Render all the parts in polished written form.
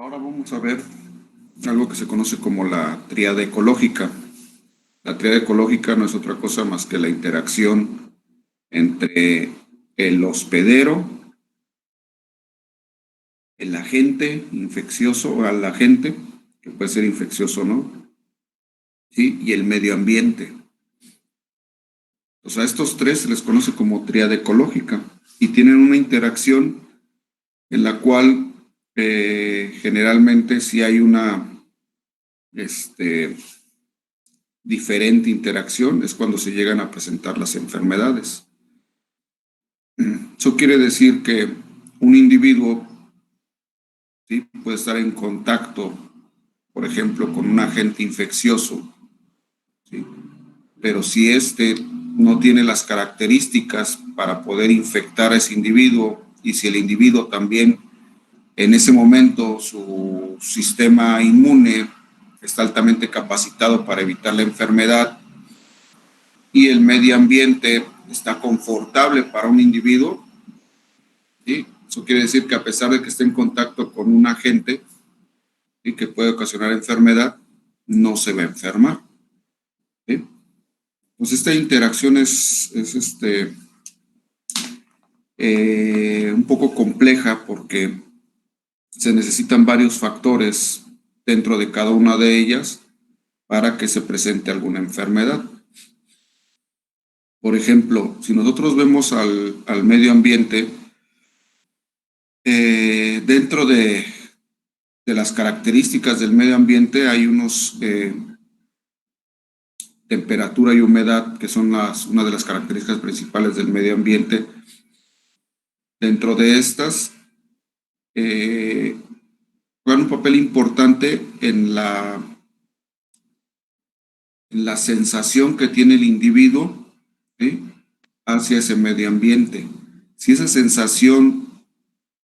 Ahora vamos a ver algo que se conoce como la tríada ecológica. La tríada ecológica no es otra cosa más que la interacción entre el hospedero, el agente infeccioso o al agente, que puede ser infeccioso o no, ¿sí? Y el medio ambiente. O sea, a estos tres se les conoce como tríada ecológica y tienen una interacción en la cual generalmente si hay una este, diferente interacción es cuando se llegan a presentar las enfermedades. Eso quiere decir que un individuo, ¿sí?, puede estar en contacto, por ejemplo, con un agente infeccioso, ¿sí?, pero si éste no tiene las características para poder infectar a ese individuo y si el individuo también en ese momento su sistema inmune está altamente capacitado para evitar la enfermedad y el medio ambiente está confortable para un individuo, ¿sí? Eso quiere decir que a pesar de que esté en contacto con un agente y que puede ocasionar enfermedad, no se va a enfermar, ¿sí? Pues esta interacción es un poco compleja porque se necesitan varios factores dentro de cada una de ellas para que se presente alguna enfermedad. Por ejemplo, si nosotros vemos al medio ambiente, dentro de las características del medio ambiente hay unos temperatura y humedad que son una de las características principales del medio ambiente. Dentro de estas juegan un papel importante en la sensación que tiene el individuo, ¿sí?, hacia ese medio ambiente. Si esa sensación,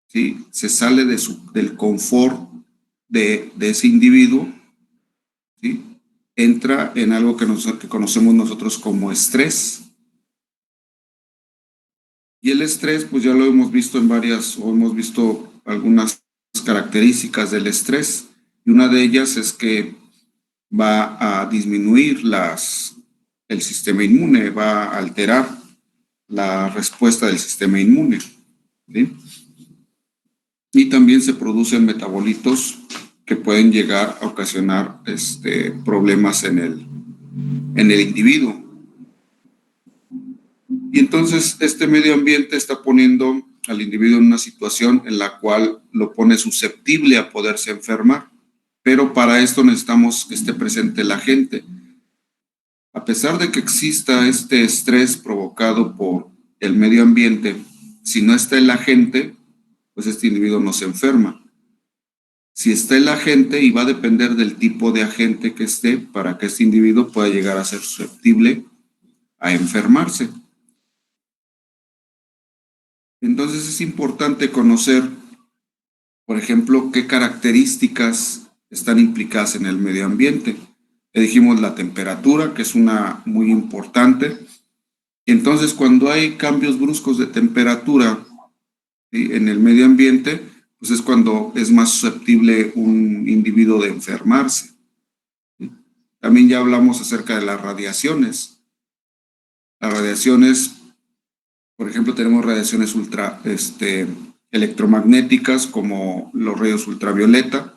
¿sí?, se sale del confort de ese individuo, ¿sí?, entra en algo que conocemos nosotros como estrés. Y el estrés, pues ya lo hemos visto o hemos visto algunas características del estrés. Y una de ellas es que va a disminuir el sistema inmune, va a alterar la respuesta del sistema inmune, ¿sí? Y también se producen metabolitos que pueden llegar a ocasionar problemas en el individuo. Y entonces este medio ambiente está poniendo al individuo en una situación en la cual lo pone susceptible a poderse enfermar. Pero para esto necesitamos que esté presente la gente. A pesar de que exista este estrés provocado por el medio ambiente, si no está el agente, pues este individuo no se enferma. Si está el agente, y va a depender del tipo de agente que esté para que este individuo pueda llegar a ser susceptible a enfermarse. Entonces es importante conocer, por ejemplo, qué características están implicadas en el medio ambiente. Le dijimos la temperatura, que es una muy importante. Entonces, cuando hay cambios bruscos de temperatura, ¿sí?, en el medio ambiente, pues es cuando es más susceptible un individuo de enfermarse, ¿sí? También ya hablamos acerca de las radiaciones. Las radiaciones, por ejemplo, tenemos radiaciones electromagnéticas como los rayos ultravioleta,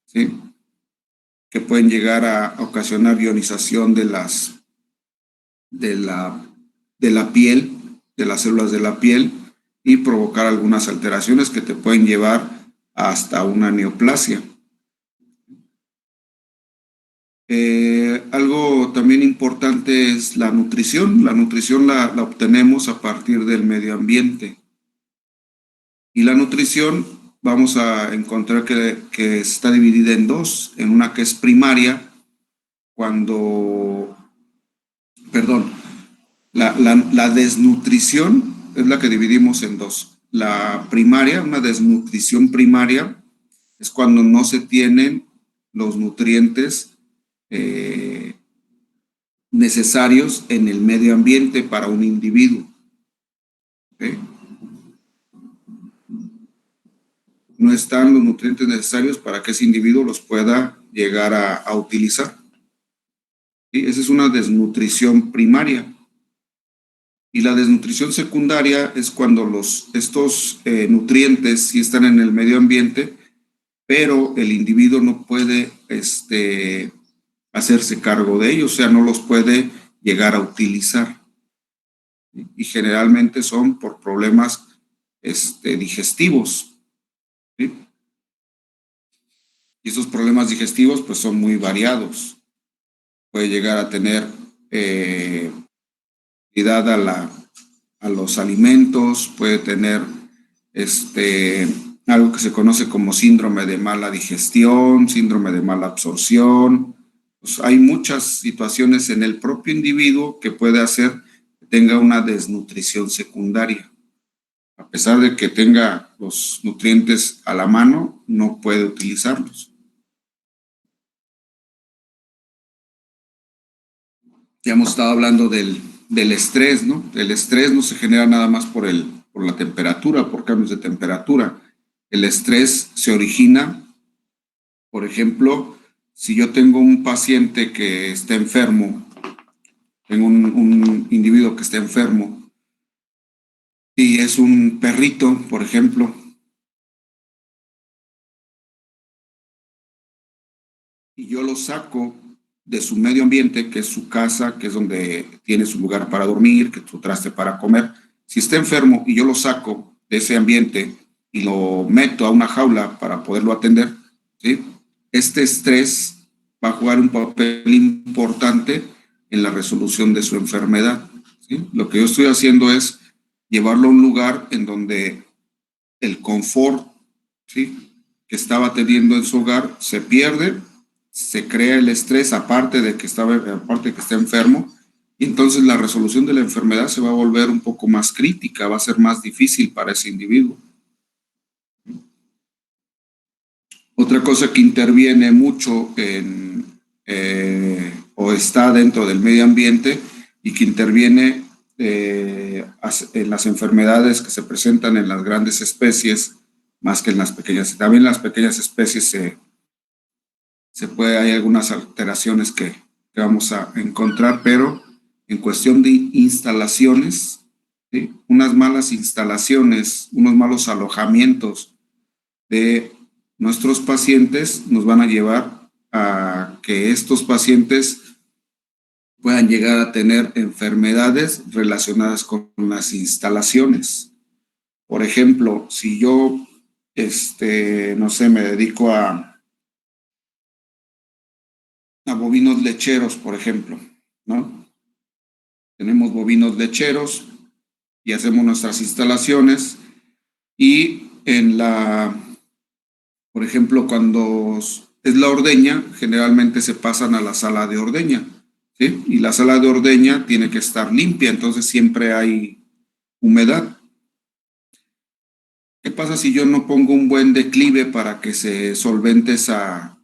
¿sí?, que pueden llegar a ocasionar ionización de la, de la piel, de las células de la piel, y provocar algunas alteraciones que te pueden llevar hasta una neoplasia. Algo también importante es la nutrición. La nutrición la obtenemos a partir del medio ambiente. Y la nutrición vamos a encontrar que está dividida en dos, en una que es primaria, perdón, la desnutrición es la que dividimos en dos. La primaria, una desnutrición primaria, es cuando no se tienen los nutrientes necesarios en el medio ambiente para un individuo, ¿okay? no están los nutrientes necesarios para que ese individuo los pueda llegar a utilizar. ¿Sí? Esa es una desnutrición primaria. Y la desnutrición secundaria es cuando estos nutrientes sí están en el medio ambiente, pero el individuo no puede hacerse cargo de ellos, o sea, no los puede llegar a utilizar. Y generalmente son por problemas digestivos. ¿Sí? Y esos problemas digestivos pues son muy variados. Puede llegar a tener a los alimentos, puede tener algo que se conoce como síndrome de mala digestión, síndrome de mala absorción. Pues hay muchas situaciones en el propio individuo que puede hacer que tenga una desnutrición secundaria. A pesar de que tenga los nutrientes a la mano, no puede utilizarlos. Ya hemos estado hablando del estrés, ¿no? El estrés no se genera nada más por la temperatura, por cambios de temperatura. El estrés se origina, por ejemplo, si yo tengo un paciente que está enfermo, tengo un individuo que está enfermo y es un perrito, por ejemplo, y yo lo saco de su medio ambiente, que es su casa, que es donde tiene su lugar para dormir, que es su traste para comer. Si está enfermo y yo lo saco de ese ambiente y lo meto a una jaula para poderlo atender, ¿sí? Este estrés va a jugar un papel importante en la resolución de su enfermedad, ¿sí? Lo que yo estoy haciendo es llevarlo a un lugar en donde el confort, ¿sí?, que estaba teniendo en su hogar se pierde, se crea el estrés aparte de que está enfermo, y entonces la resolución de la enfermedad se va a volver un poco más crítica, va a ser más difícil para ese individuo. Otra cosa que interviene mucho o está dentro del medio ambiente y que interviene en las enfermedades que se presentan en las grandes especies más que en las pequeñas. También en las pequeñas especies hay algunas alteraciones que vamos a encontrar, pero en cuestión de instalaciones, ¿sí?, unas malas instalaciones, unos malos alojamientos de nuestros pacientes nos van a llevar a que estos pacientes puedan llegar a tener enfermedades relacionadas con las instalaciones. Por ejemplo, si yo, no sé, me dedico a bovinos lecheros, por ejemplo, ¿no? Tenemos bovinos lecheros y hacemos nuestras instalaciones y por ejemplo, cuando es la ordeña, generalmente se pasan a la sala de ordeña, ¿sí? Y la sala de ordeña tiene que estar limpia, entonces siempre hay humedad. ¿Qué pasa si yo no pongo un buen declive para que se solvente esa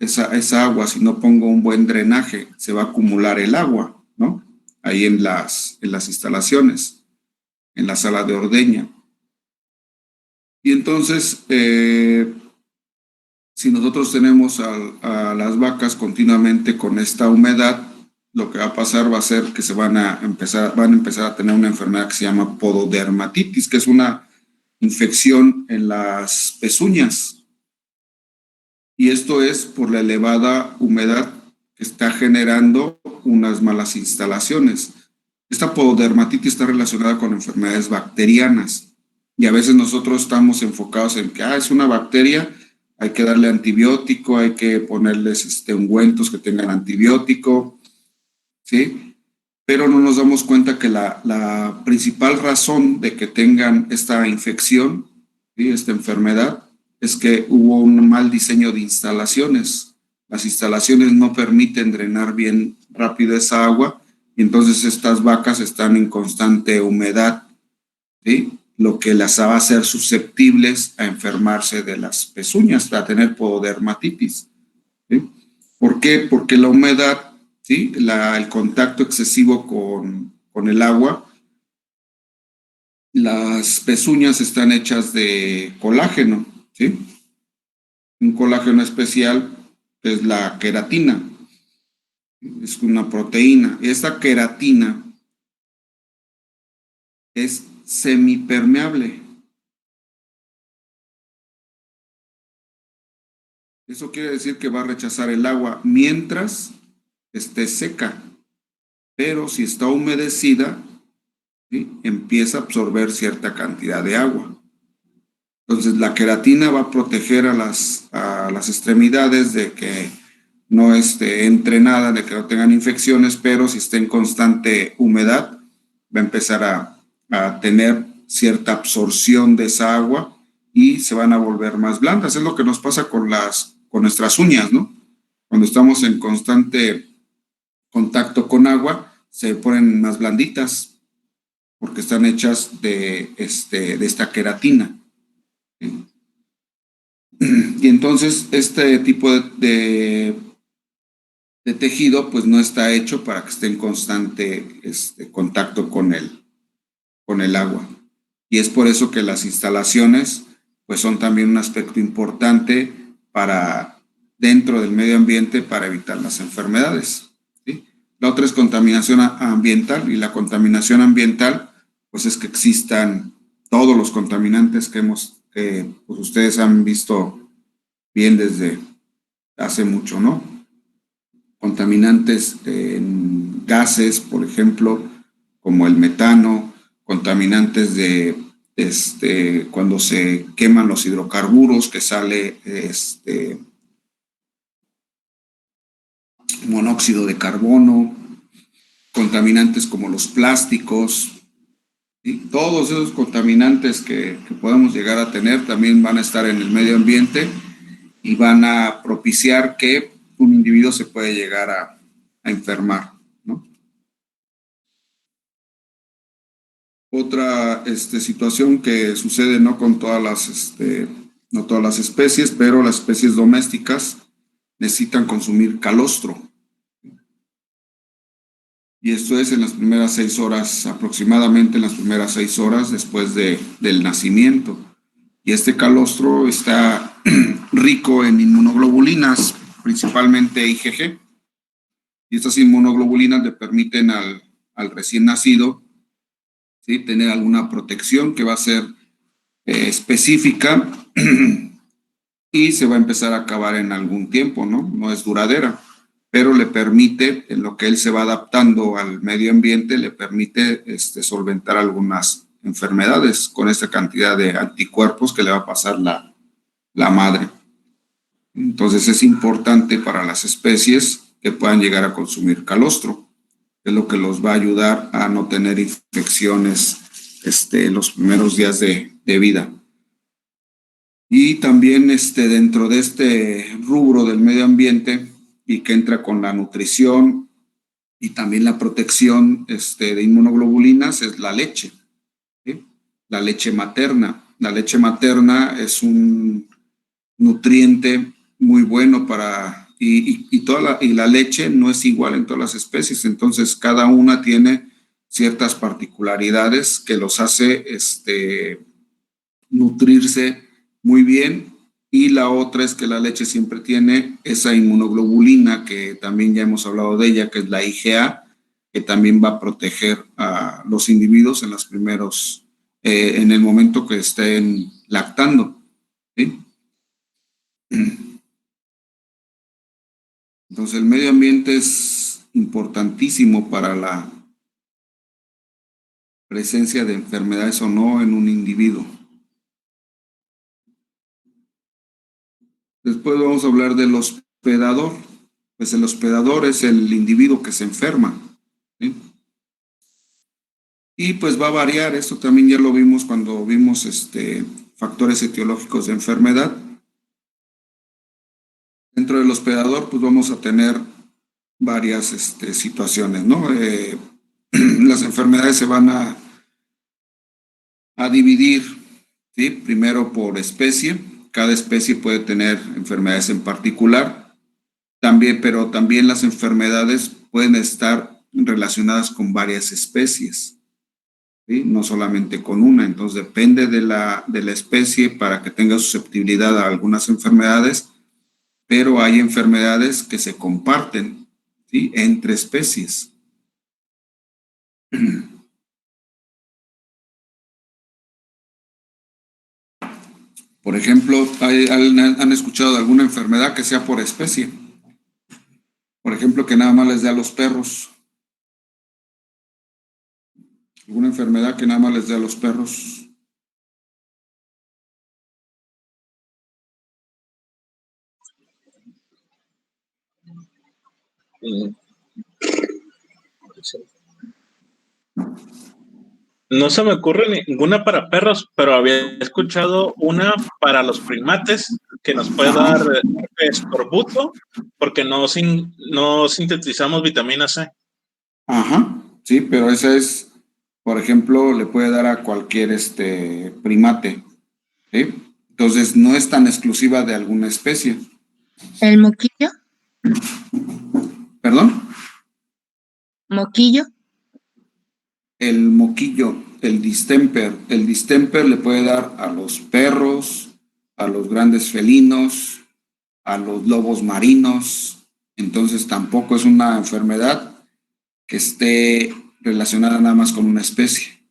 agua? Si no pongo un buen drenaje, se va a acumular el agua, ¿no? Ahí en las instalaciones, en la sala de ordeña. Y entonces, si nosotros tenemos a las vacas continuamente con esta humedad, lo que va a pasar va a ser que van a empezar a tener una enfermedad que se llama pododermatitis, que es una infección en las pezuñas. Y esto es por la elevada humedad que está generando unas malas instalaciones. Esta pododermatitis está relacionada con enfermedades bacterianas y a veces nosotros estamos enfocados en que es una bacteria, hay que darle antibiótico, hay que ponerles ungüentos que tengan antibiótico, ¿sí? Pero no nos damos cuenta que la principal razón de que tengan esta infección, ¿sí?, esta enfermedad, es que hubo un mal diseño de instalaciones. Las instalaciones no permiten drenar bien rápido esa agua y entonces estas vacas están en constante humedad, ¿sí?, lo que las va a hacer susceptibles a enfermarse de las pezuñas, a tener pododermatitis, ¿sí? ¿Por qué? Porque la humedad, ¿sí?, el contacto excesivo con el agua, las pezuñas están hechas de colágeno, ¿sí? un colágeno especial que es la queratina. Es una proteína. Esta queratina es semipermeable. Eso quiere decir que va a rechazar el agua mientras esté seca, pero si está humedecida, ¿sí?, empieza a absorber cierta cantidad de agua. Entonces la queratina va a proteger a las extremidades de que no entre nada, de que no tengan infecciones, pero si está en constante humedad, va a empezar a tener cierta absorción de esa agua y se van a volver más blandas. Es lo que nos pasa con nuestras uñas, ¿no? Cuando estamos en constante contacto con agua, se ponen más blanditas porque están hechas de esta queratina. Y entonces este tipo de tejido pues no está hecho para que esté en constante contacto con el agua. Y es por eso que las instalaciones pues son también un aspecto importante para dentro del medio ambiente para evitar las enfermedades, ¿sí? La otra es contaminación ambiental, y la contaminación ambiental pues es que existan todos los contaminantes pues ustedes han visto bien desde hace mucho, ¿no? Contaminantes en gases, por ejemplo, como el metano, contaminantes de cuando se queman los hidrocarburos, que sale monóxido de carbono, contaminantes como los plásticos, ¿sí? Todos esos contaminantes que podemos llegar a tener también van a estar en el medio ambiente y van a propiciar que un individuo se puede llegar a enfermar, ¿no? Otra situación que sucede no con todas no todas las especies, pero las especies domésticas necesitan consumir calostro. Y esto es en las primeras 6 horas, aproximadamente en las primeras 6 horas después del nacimiento. Y este calostro está rico en inmunoglobulinas, principalmente IgG. Y estas inmunoglobulinas le permiten al recién nacido, ¿sí?, tener alguna protección que va a ser específica y se va a empezar a acabar en algún tiempo, ¿no? No es duradera, pero le permite, en lo que él se va adaptando al medio ambiente, le permite solventar algunas enfermedades con esta cantidad de anticuerpos que le va a pasar la madre. Entonces es importante para las especies que puedan llegar a consumir calostro, que es lo que los va a ayudar a no tener infecciones los primeros días de vida. Y también dentro de este rubro del medio ambiente y que entra con la nutrición y también la protección de inmunoglobulinas es la leche, ¿sí? La leche materna. La leche materna es un nutriente muy bueno y la leche no es igual en todas las especies, entonces cada una tiene ciertas particularidades que los hace nutrirse muy bien. Y la otra es que la leche siempre tiene esa inmunoglobulina que también ya hemos hablado de ella, que es la IgA, que también va a proteger a los individuos en los primeros, en el momento que estén lactando, ¿sí? Entonces el medio ambiente es importantísimo para la presencia de enfermedades o no en un individuo. Después vamos a hablar del hospedador. Pues el hospedador es el individuo que se enferma, ¿sí? Y pues va a variar, esto también ya lo vimos cuando vimos factores etiológicos de enfermedad. Dentro del hospedador pues vamos a tener varias situaciones, ¿no? Las enfermedades se van a dividir, ¿sí? Primero por especie. Cada especie puede tener enfermedades en particular, pero también las enfermedades pueden estar relacionadas con varias especies. ¿sí? No solamente con una. Entonces depende de la especie para que tenga susceptibilidad a algunas enfermedades, pero hay enfermedades que se comparten, ¿sí? Entre especies. Por ejemplo, ¿han escuchado de alguna enfermedad que sea por especie? Por ejemplo, que nada más les dé a los perros. ¿Alguna enfermedad que nada más les dé a los perros? Mm, sí. No se me ocurre ninguna para perros, pero había escuchado una para los primates que nos puede Ajá, dar escorbuto porque no sintetizamos vitamina C. ajá, sí, pero esa es, por ejemplo, le puede dar a cualquier primate, ¿sí? Entonces no es tan exclusiva de alguna especie. ¿El moquillo? ¿Perdón? ¿Moquillo? El moquillo, el distemper. El distemper le puede dar a los perros, a los grandes felinos, a los lobos marinos. Entonces tampoco es una enfermedad que esté relacionada nada más con una especie.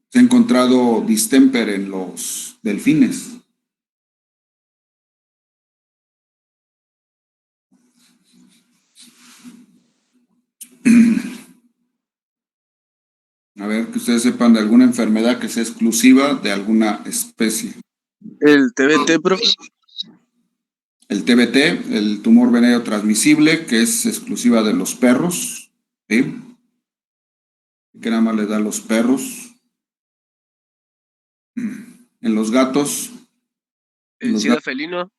Se ha encontrado distemper en los delfines. A ver, que ustedes sepan de alguna enfermedad que sea exclusiva de alguna especie. El TBT, profe. El TBT, el tumor venéreo transmisible, que es exclusiva de los perros, ¿sí? Que nada más le da a los perros. En los gatos, El SIDA felino.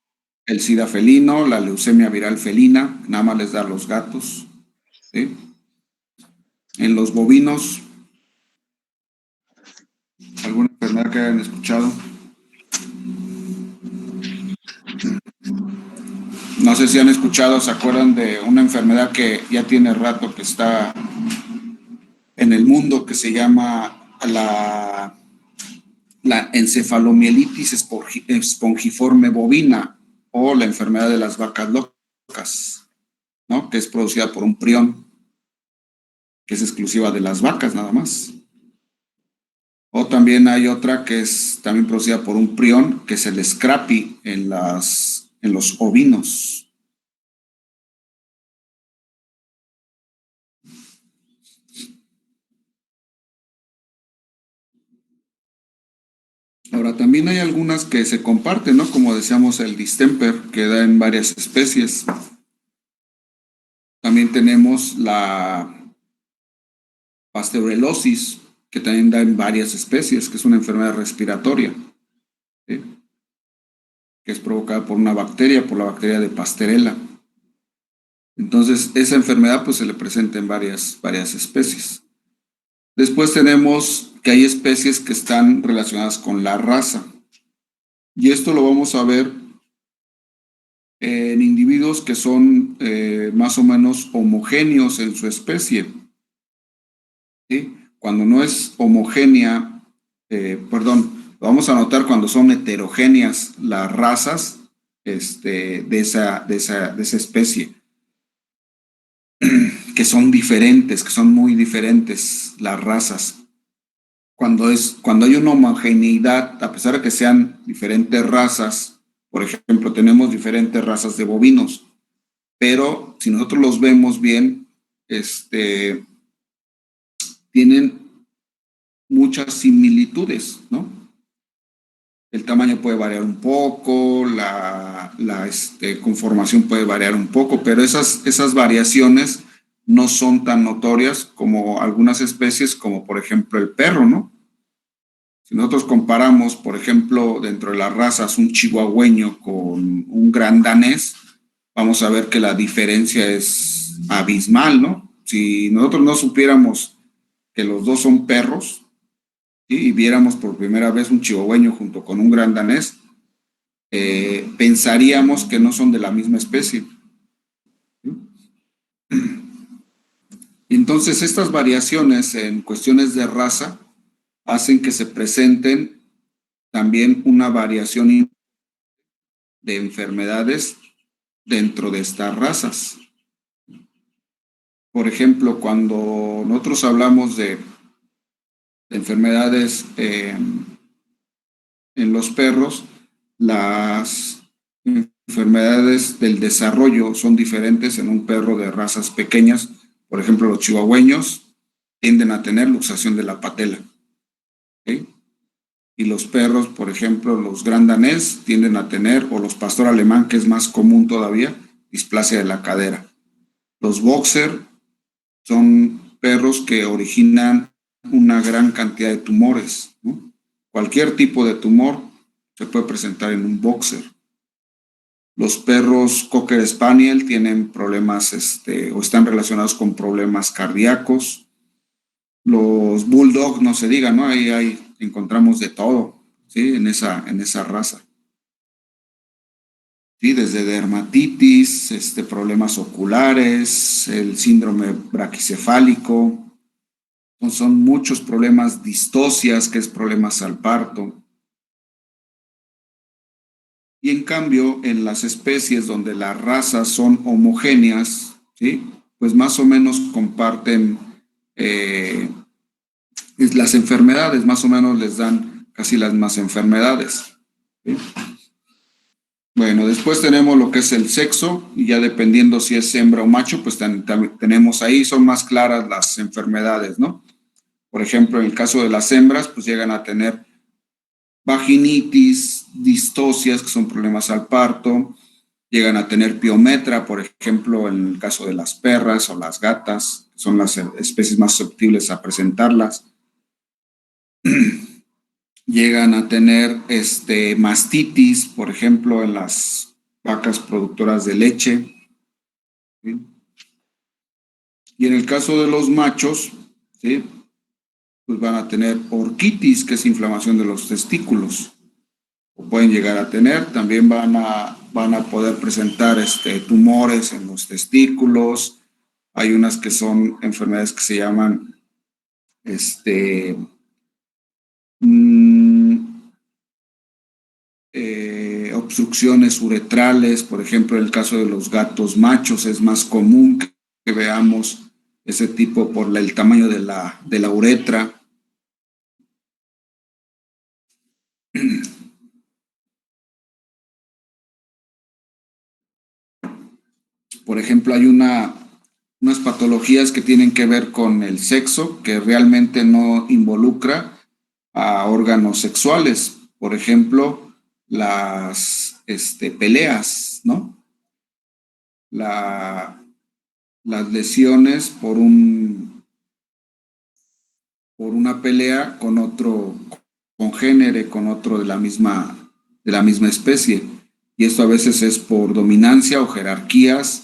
el sida felino, la leucemia viral felina, nada más les da a los gatos, ¿sí? En los bovinos, alguna enfermedad que hayan escuchado. No sé si han escuchado, se acuerdan de una enfermedad que ya tiene rato que está en el mundo, que se llama la encefalomielitis espongiforme bovina, o la enfermedad de las vacas locas, ¿no? Que es producida por un prión, que es exclusiva de las vacas nada más. O también hay otra que es también producida por un prión, que es el scrappy en los ovinos. Ahora, también hay algunas que se comparten, ¿no? Como decíamos, el distemper, que da en varias especies. También tenemos la pasteurellosis, que también da en varias especies, que es una enfermedad respiratoria, ¿sí? Que es provocada por una bacteria, por la bacteria de Pasteurella. Entonces, esa enfermedad pues se le presenta en varias especies. Después tenemos que hay especies que están relacionadas con la raza. Y esto lo vamos a ver en individuos que son más o menos homogéneos en su especie, ¿sí? Cuando no es homogénea, lo vamos a notar cuando son heterogéneas las razas de esa especie, que son diferentes, que son muy diferentes las razas. Cuando hay una homogeneidad, a pesar de que sean diferentes razas, por ejemplo, tenemos diferentes razas de bovinos, pero si nosotros los vemos bien, tienen muchas similitudes, ¿no? El tamaño puede variar un poco, la conformación puede variar un poco, pero esas variaciones no son tan notorias como algunas especies, como por ejemplo el perro, ¿no? Si nosotros comparamos, por ejemplo, dentro de las razas, un chihuahueño con un gran danés, vamos a ver que la diferencia es abismal, ¿no? Si nosotros no supiéramos que los dos son perros, ¿sí? Y viéramos por primera vez un chihuahueño junto con un gran danés, pensaríamos que no son de la misma especie, ¿sí? Entonces, estas variaciones en cuestiones de raza hacen que se presenten también una variación de enfermedades dentro de estas razas. Por ejemplo, cuando nosotros hablamos de enfermedades en los perros, las enfermedades del desarrollo son diferentes en un perro de razas pequeñas. Por ejemplo, los chihuahueños tienden a tener luxación de la patela. ¿Sí? Y los perros, por ejemplo, los gran danés tienden a tener, o los pastor alemán, que es más común todavía, displasia de la cadera. Los boxer son perros que originan una gran cantidad de tumores, ¿no? Cualquier tipo de tumor se puede presentar en un boxer. Los perros Cocker Spaniel tienen problemas o están relacionados con problemas cardíacos. Los Bulldog, no se diga, ¿no? Ahí encontramos de todo, ¿sí? En esa raza. Sí, desde dermatitis, problemas oculares, el síndrome braquicefálico. Son muchos problemas, distocias, que es problemas al parto. Y en cambio, en las especies donde las razas son homogéneas, ¿sí? Pues más o menos comparten las enfermedades, más o menos les dan casi las mismas enfermedades, ¿sí? Bueno, después tenemos lo que es el sexo, y ya dependiendo si es hembra o macho, pues tenemos ahí, son más claras las enfermedades, ¿no? Por ejemplo, en el caso de las hembras, pues llegan a tener vaginitis, distocias, que son problemas al parto, llegan a tener piometra, por ejemplo, en el caso de las perras o las gatas, que son las especies más susceptibles a presentarlas. Llegan a tener mastitis, por ejemplo, en las vacas productoras de leche. ¿Sí? Y en el caso de los machos, ¿sí? Pues van a tener orquitis, que es inflamación de los testículos. O pueden llegar a tener, también van a poder presentar tumores en los testículos. Hay unas que son enfermedades que se llaman obstrucciones uretrales. Por ejemplo, en el caso de los gatos machos es más común que veamos ese tipo por el tamaño de la uretra. Por ejemplo, hay unas patologías que tienen que ver con el sexo, que realmente no involucra a órganos sexuales. Por ejemplo, las peleas, ¿no? Las lesiones por una pelea con otro congénere, con otro de la misma especie. Y esto a veces es por dominancia o jerarquías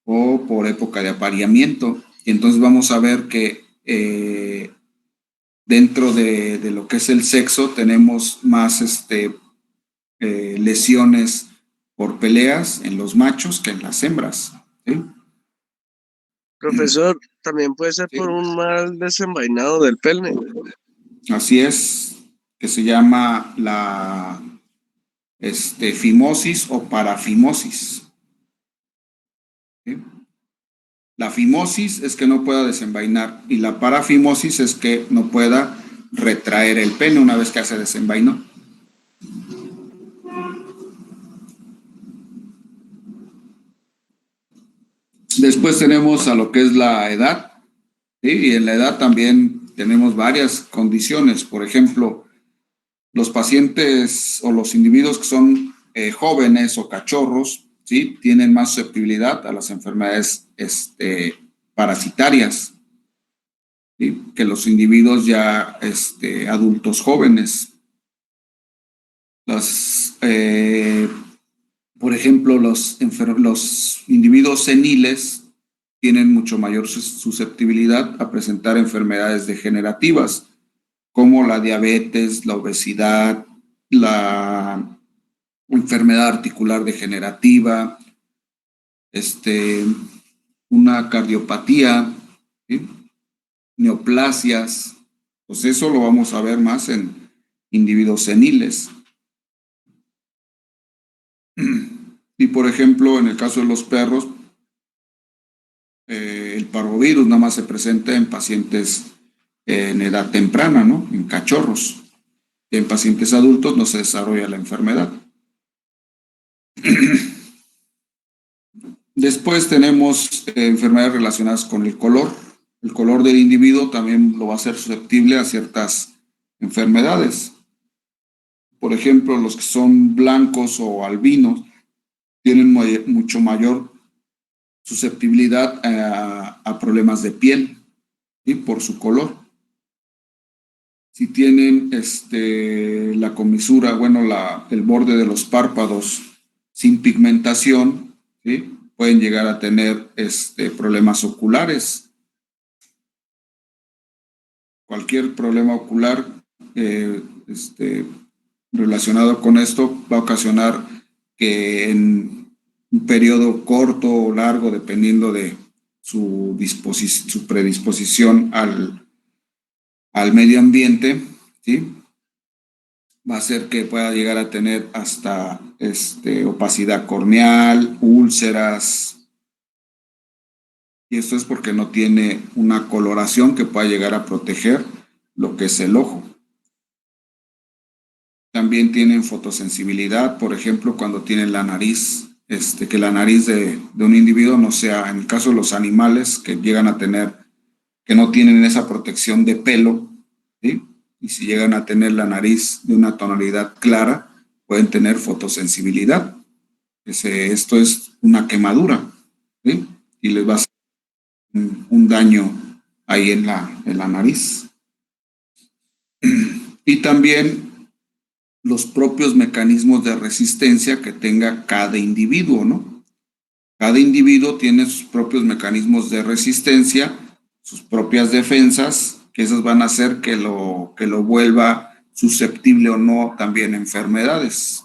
o por época de apareamiento. Y entonces vamos a ver que dentro de lo que es el sexo tenemos más lesiones por peleas en los machos que en las hembras, ¿sí? Profesor, también puede ser Sí. por un mal desenvainado del pene. Así es, que se llama la fimosis o parafimosis. ¿Sí? La fimosis es que no pueda desenvainar, y la parafimosis es que no pueda retraer el pene una vez que se desenvainó. Después tenemos a lo que es la edad, ¿sí? Y en la edad también tenemos varias condiciones. Por ejemplo, los pacientes o los individuos que son jóvenes o cachorros, ¿sí? Tienen más susceptibilidad a las enfermedades parasitarias, ¿sí? Que los individuos ya adultos jóvenes. Por ejemplo, los individuos seniles tienen mucho mayor susceptibilidad a presentar enfermedades degenerativas, como la diabetes, la obesidad, la enfermedad articular degenerativa, una cardiopatía, ¿sí? neoplasias. Pues eso lo vamos a ver más en individuos seniles. Y por ejemplo, en el caso de los perros, el parvovirus nada más se presenta en pacientes en edad temprana, ¿no? En cachorros. En pacientes adultos no se desarrolla la enfermedad. Después tenemos enfermedades relacionadas con el color. El color del individuo también lo va a hacer susceptible a ciertas enfermedades. Por ejemplo, los que son blancos o albinos tienen mucho mayor susceptibilidad a problemas de piel, ¿sí? Por su color. Si tienen la comisura, bueno, el borde de los párpados sin pigmentación, ¿sí? Pueden llegar a tener problemas oculares. Cualquier problema ocular relacionado con esto va a ocasionar que en un periodo corto o largo, dependiendo de su predisposición al medio ambiente, ¿sí? Va a hacer que pueda llegar a tener hasta opacidad corneal, úlceras, y esto es porque no tiene una coloración que pueda llegar a proteger lo que es el ojo. También tienen fotosensibilidad, por ejemplo, cuando tienen la nariz, que la nariz de un individuo no sea, en el caso de los animales que llegan a tener, que no tienen esa protección de pelo, ¿sí? Y si llegan a tener la nariz de una tonalidad clara, pueden tener fotosensibilidad. Esto es una quemadura, ¿sí? Y les va a hacer un daño ahí en la nariz. Y también los propios mecanismos de resistencia que tenga cada individuo, ¿no? Cada individuo tiene sus propios mecanismos de resistencia, sus propias defensas, que esas van a hacer que lo vuelva susceptible o no también a enfermedades.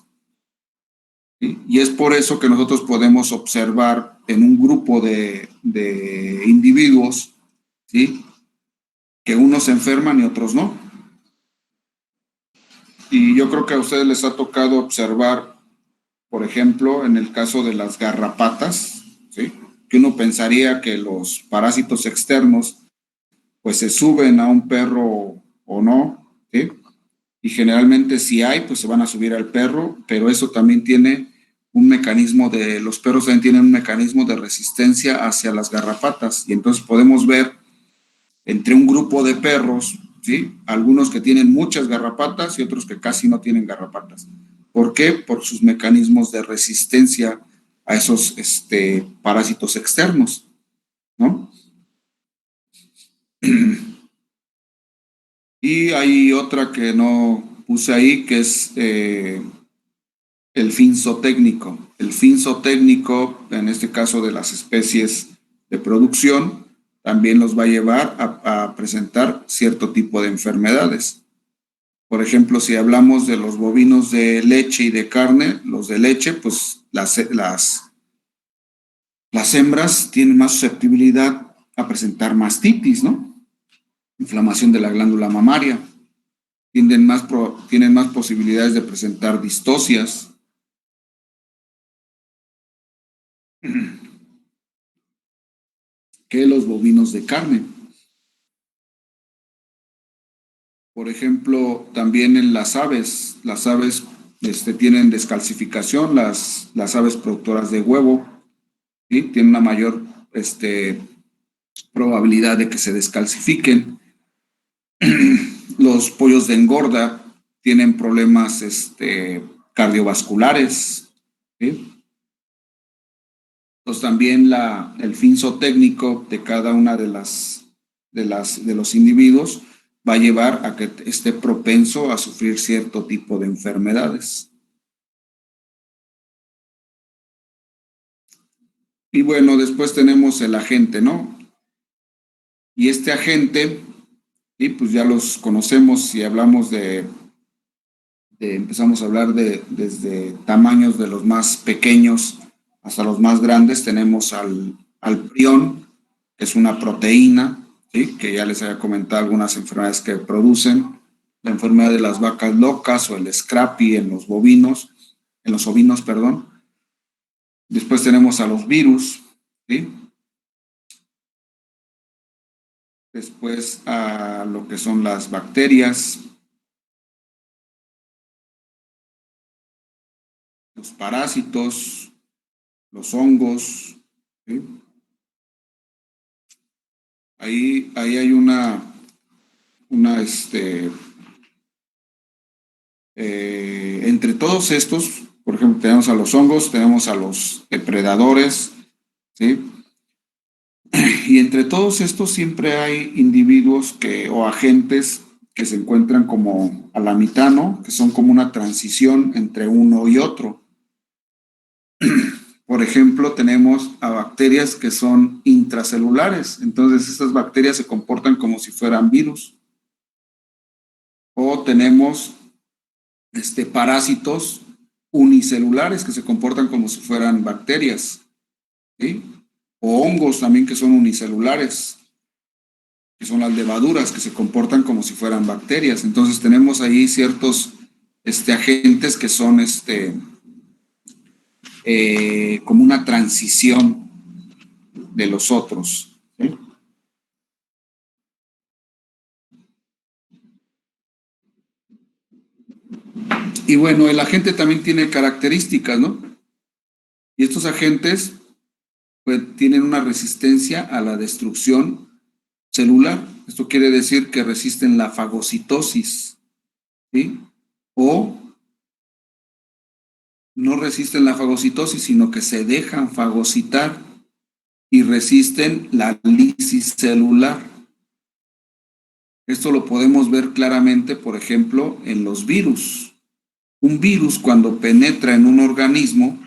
¿Sí? Y es por eso que nosotros podemos observar en un grupo de individuos, ¿sí? Que unos se enferman y otros no. Y yo creo que a ustedes les ha tocado observar, por ejemplo, en el caso de las garrapatas, ¿sí? Que uno pensaría que los parásitos externos pues se suben a un perro o no, ¿sí? Y generalmente si hay, pues se van a subir al perro, pero eso también tiene un mecanismo los perros también tienen un mecanismo de resistencia hacia las garrapatas, y entonces podemos ver entre un grupo de perros, ¿sí? Algunos que tienen muchas garrapatas y otros que casi no tienen garrapatas. ¿Por qué? Por sus mecanismos de resistencia a esos parásitos externos, ¿no? Y hay otra que no puse ahí, que es el fin zootécnico. El fin zootécnico, en este caso de las especies de producción, también los va a llevar a presentar cierto tipo de enfermedades. Por ejemplo, si hablamos de los bovinos de leche y de carne, los de leche, pues las hembras tienen más susceptibilidad a presentar mastitis, ¿no? Inflamación de la glándula mamaria. Tienen más posibilidades de presentar distocias. Que los bovinos de carne. Por ejemplo, también en las aves tienen descalcificación, las aves productoras de huevo, ¿sí? Tienen una mayor probabilidad de que se descalcifiquen. Los pollos de engorda tienen problemas cardiovasculares, ¿sí? Entonces también el fin zootécnico de cada una de los individuos va a llevar a que esté propenso a sufrir cierto tipo de enfermedades. Y bueno, después tenemos el agente, ¿no? Y este agente, y pues ya los conocemos si hablamos empezamos a hablar desde tamaños de los más pequeños hasta los más grandes. Tenemos al prión, que es una proteína, ¿sí? Que ya les había comentado algunas enfermedades que producen, la enfermedad de las vacas locas o el scrappy en los ovinos, perdón. Después tenemos a los virus, ¿sí? Después a lo que son las bacterias, los parásitos, los hongos, ¿sí? Ahí hay entre todos estos, por ejemplo, tenemos a los hongos, tenemos a los depredadores, ¿sí? Y entre todos estos siempre hay individuos o agentes que se encuentran como a la mitad, ¿no? Que son como una transición entre uno y otro. Por ejemplo, tenemos a bacterias que son intracelulares. Entonces, estas bacterias se comportan como si fueran virus. O tenemos parásitos unicelulares que se comportan como si fueran bacterias, ¿sí? O hongos también que son unicelulares, que son las levaduras que se comportan como si fueran bacterias. Entonces tenemos ahí ciertos agentes que son como una transición de los otros, ¿sí? Y bueno, el agente también tiene características, ¿no? Y estos agentes pues, tienen una resistencia a la destrucción celular. Esto quiere decir que resisten la fagocitosis, ¿sí? O no resisten la fagocitosis, sino que se dejan fagocitar y resisten la lisis celular. Esto lo podemos ver claramente, por ejemplo, en los virus. Un virus cuando penetra en un organismo,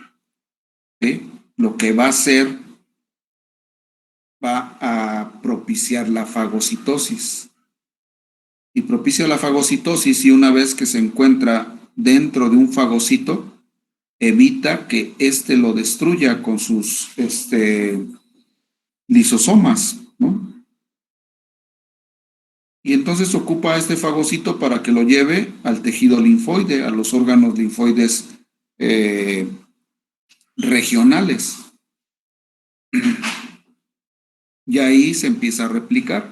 ¿sí? Lo que va a hacer va a propiciar la fagocitosis. Y propicia la fagocitosis y una vez que se encuentra dentro de un fagocito, evita que éste lo destruya con sus lisosomas, ¿no? Y entonces ocupa este fagocito para que lo lleve al tejido linfoide, a los órganos linfoides regionales. Y ahí se empieza a replicar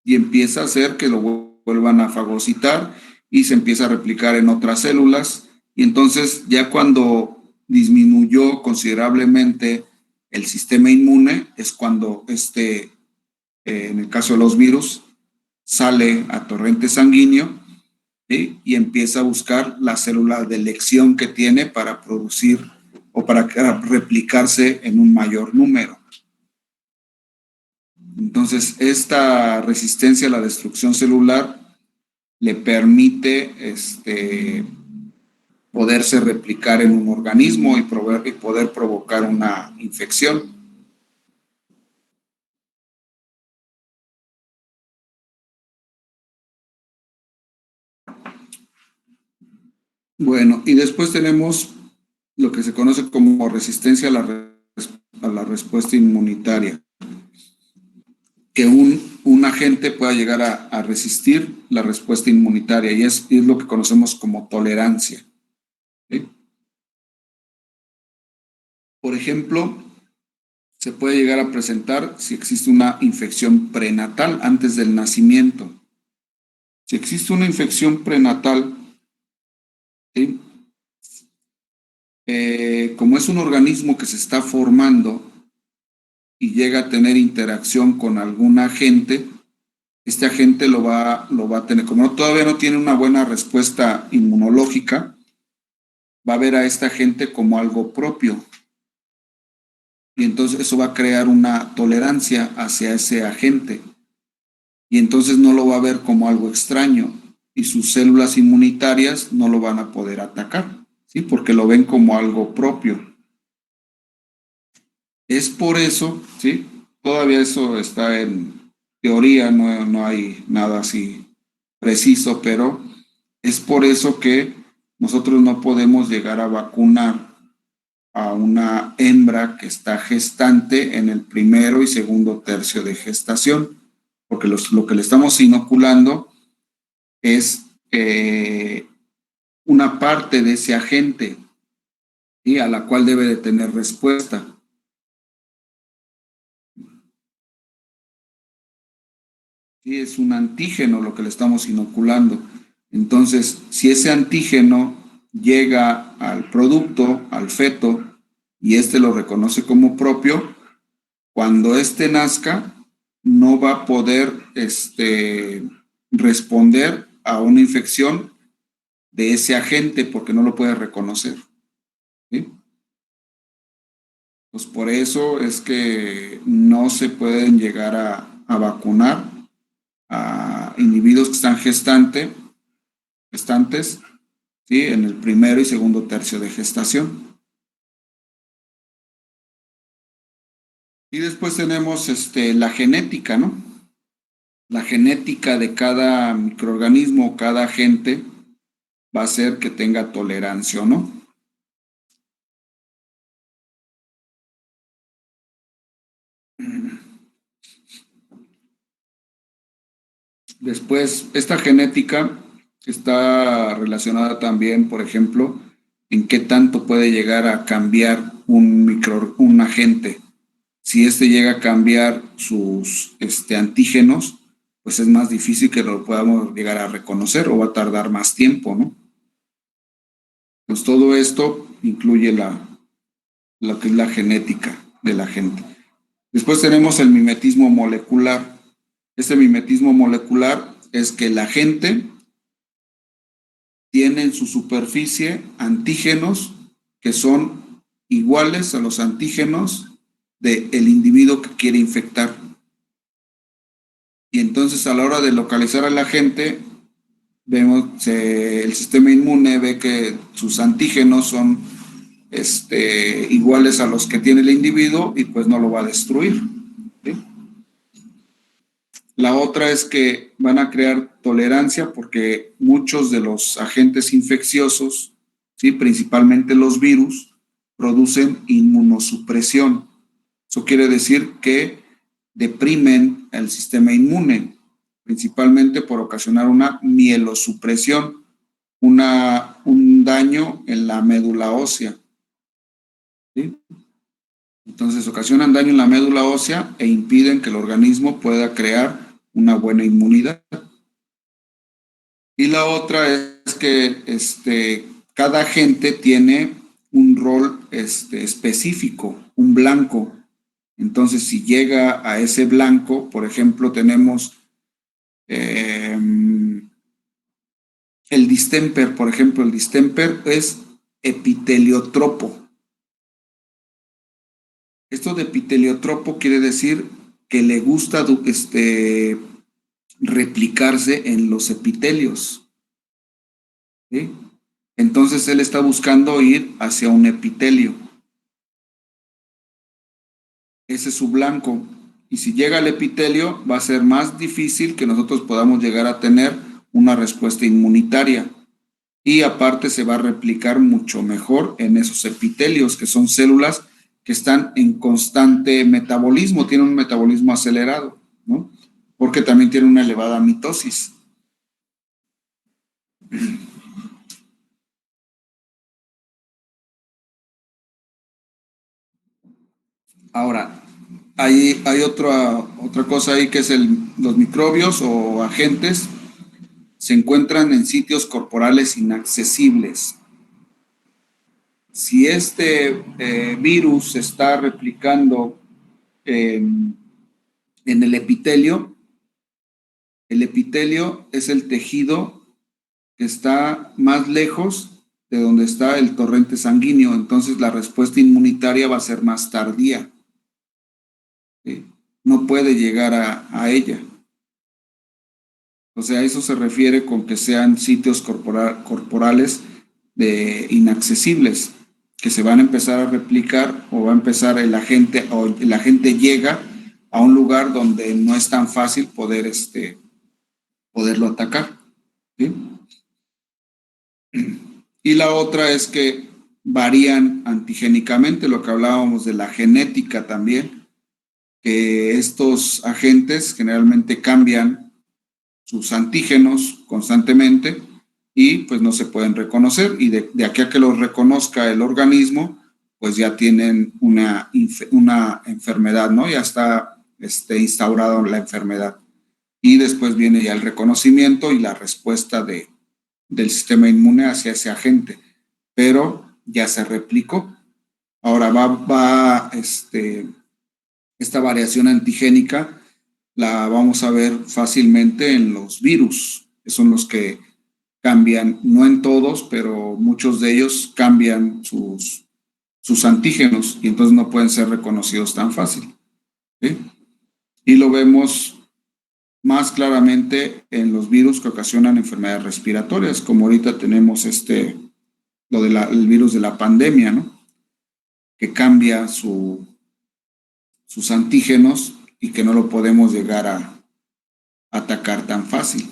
y empieza a hacer que lo vuelvan a fagocitar y se empieza a replicar en otras células. Y entonces ya cuando disminuyó considerablemente el sistema inmune es cuando en el caso de los virus, sale a torrente sanguíneo, ¿sí? Y empieza a buscar la célula de elección que tiene para producir o para replicarse en un mayor número. Entonces, esta resistencia a la destrucción celular le permite poderse replicar en un organismo y poder provocar una infección. Bueno, y después tenemos lo que se conoce como resistencia a la respuesta inmunitaria. Que un agente pueda llegar a resistir la respuesta inmunitaria y es lo que conocemos como tolerancia, ¿sí? Por ejemplo, se puede llegar a presentar si existe una infección prenatal antes del nacimiento. Si existe una infección prenatal, ¿sí? Como es un organismo que se está formando y llega a tener interacción con algún agente, este agente lo va a tener, como todavía no tiene una buena respuesta inmunológica, va a ver a este agente como algo propio. Y entonces eso va a crear una tolerancia hacia ese agente. Y entonces no lo va a ver como algo extraño. Y sus células inmunitarias no lo van a poder atacar, ¿sí? Porque lo ven como algo propio. Es por eso, ¿sí? Todavía eso está en teoría, no hay nada así preciso, pero es por eso que nosotros no podemos llegar a vacunar a una hembra que está gestante en el primero y segundo tercio de gestación, porque lo que le estamos inoculando es una parte de ese agente, ¿sí?, a la cual debe de tener respuesta. Sí, es un antígeno lo que le estamos inoculando. Entonces, si ese antígeno llega al producto, al feto, y éste lo reconoce como propio, cuando éste nazca, no va a poder responder a una infección de ese agente porque no lo puede reconocer, ¿sí? Pues por eso es que no se pueden llegar a vacunar a individuos que están gestantes, ¿sí?, en el primero y segundo tercio de gestación. Y después tenemos la genética, ¿no? La genética de cada microorganismo, cada agente, va a hacer que tenga tolerancia o no. Después, esta genética está relacionada también, por ejemplo, en qué tanto puede llegar a cambiar un agente. Si este llega a cambiar sus antígenos, pues es más difícil que lo podamos llegar a reconocer o va a tardar más tiempo, ¿no? Pues todo esto incluye lo que es la genética de la gente. Después tenemos el mimetismo molecular. Este mimetismo molecular es que la gente tiene en su superficie antígenos que son iguales a los antígenos del individuo que quiere infectar. Y entonces a la hora de localizar a la gente, vemos, el sistema inmune ve que sus antígenos son iguales a los que tiene el individuo y pues no lo va a destruir, ¿sí? La otra es que van a crear tolerancia porque muchos de los agentes infecciosos, ¿sí?, principalmente los virus, producen inmunosupresión. Eso quiere decir que deprimen el sistema inmune, principalmente por ocasionar una mielosupresión, un daño en la médula ósea, ¿sí? Entonces ocasionan daño en la médula ósea e impiden que el organismo pueda crear una buena inmunidad. Y la otra es que cada agente tiene un rol específico, un blanco. Entonces, si llega a ese blanco, por ejemplo, tenemos el distemper, por ejemplo, el distemper es epiteliotropo. Esto de epiteliotropo quiere decir que le gusta replicarse en los epitelios, ¿sí? Entonces él está buscando ir hacia un epitelio. Ese es su blanco. Y si llega al epitelio, va a ser más difícil que nosotros podamos llegar a tener una respuesta inmunitaria. Y aparte se va a replicar mucho mejor en esos epitelios, que son células que están en constante metabolismo, tienen un metabolismo acelerado, ¿no? Porque también tienen una elevada mitosis. Ahora, hay otra cosa ahí que es los microbios o agentes se encuentran en sitios corporales inaccesibles. Si este virus se está replicando en el epitelio es el tejido que está más lejos de donde está el torrente sanguíneo, entonces la respuesta inmunitaria va a ser más tardía, ¿sí? No puede llegar a ella. O sea, eso se refiere con que sean sitios corporales inaccesibles, que se van a empezar a replicar o va a empezar el agente llega a un lugar donde no es tan fácil poderlo atacar, ¿sí? Y la otra es que varían antigénicamente, lo que hablábamos de la genética también, que estos agentes generalmente cambian sus antígenos constantemente y pues no se pueden reconocer, y de aquí a que los reconozca el organismo, pues ya tienen una enfermedad, ¿no? Ya está instaurada la enfermedad. Y después viene ya el reconocimiento y la respuesta del sistema inmune hacia ese agente, pero ya se replicó. Ahora esta variación antigénica la vamos a ver fácilmente en los virus, que son los que cambian, no en todos, pero muchos de ellos cambian sus antígenos y entonces no pueden ser reconocidos tan fácil. ¿Sí? Y lo vemos más claramente en los virus que ocasionan enfermedades respiratorias, como ahorita tenemos el virus de la pandemia, ¿no? Que cambia sus antígenos y que no lo podemos llegar a atacar tan fácil.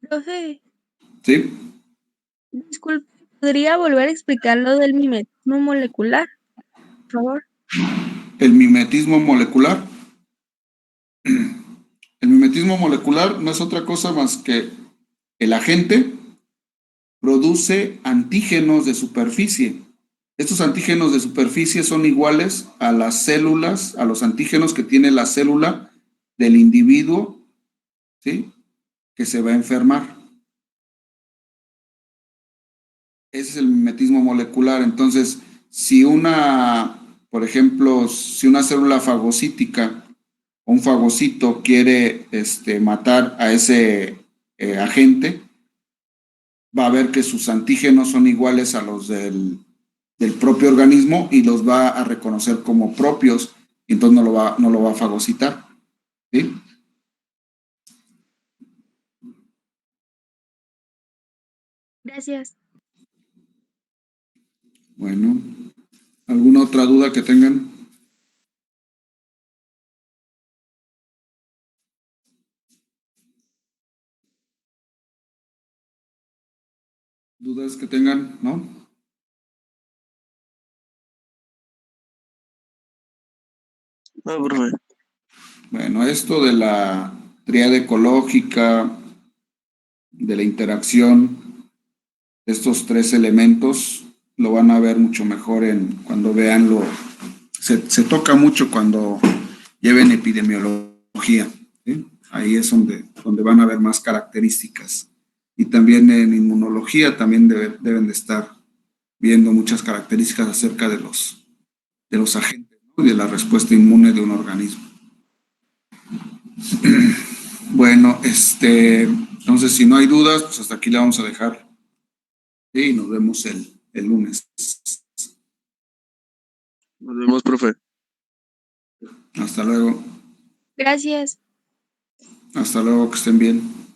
Profe, ¿Sí? disculpe, ¿podría volver a explicar lo del mimetismo molecular, por favor? El mimetismo molecular. El mimetismo molecular no es otra cosa más que el agente produce antígenos de superficie. Estos antígenos de superficie son iguales a las células, a los antígenos que tiene la célula del individuo, ¿sí? Que se va a enfermar. Ese es el mimetismo molecular. Entonces, por ejemplo, si una célula fagocítica o un fagocito quiere matar a ese agente, va a ver que sus antígenos son iguales a los del propio organismo y los va a reconocer como propios, y entonces no lo va a fagocitar. ¿Sí? Gracias. Bueno, ¿alguna otra duda que tengan? ¿Dudas que tengan? ¿No? No, profe. Bueno, esto de la tríada ecológica, de la interacción de estos tres elementos, lo van a ver mucho mejor cuando vean se toca mucho cuando lleven epidemiología, ¿sí? Ahí es donde van a ver más características. Y también en inmunología también deben de estar viendo muchas características acerca de los agentes, ¿no? Y de la respuesta inmune de un organismo. Bueno, entonces si no hay dudas, pues hasta aquí le vamos a dejar. Sí, y nos vemos el lunes. Nos vemos, profe. Hasta luego. Gracias. Hasta luego, que estén bien.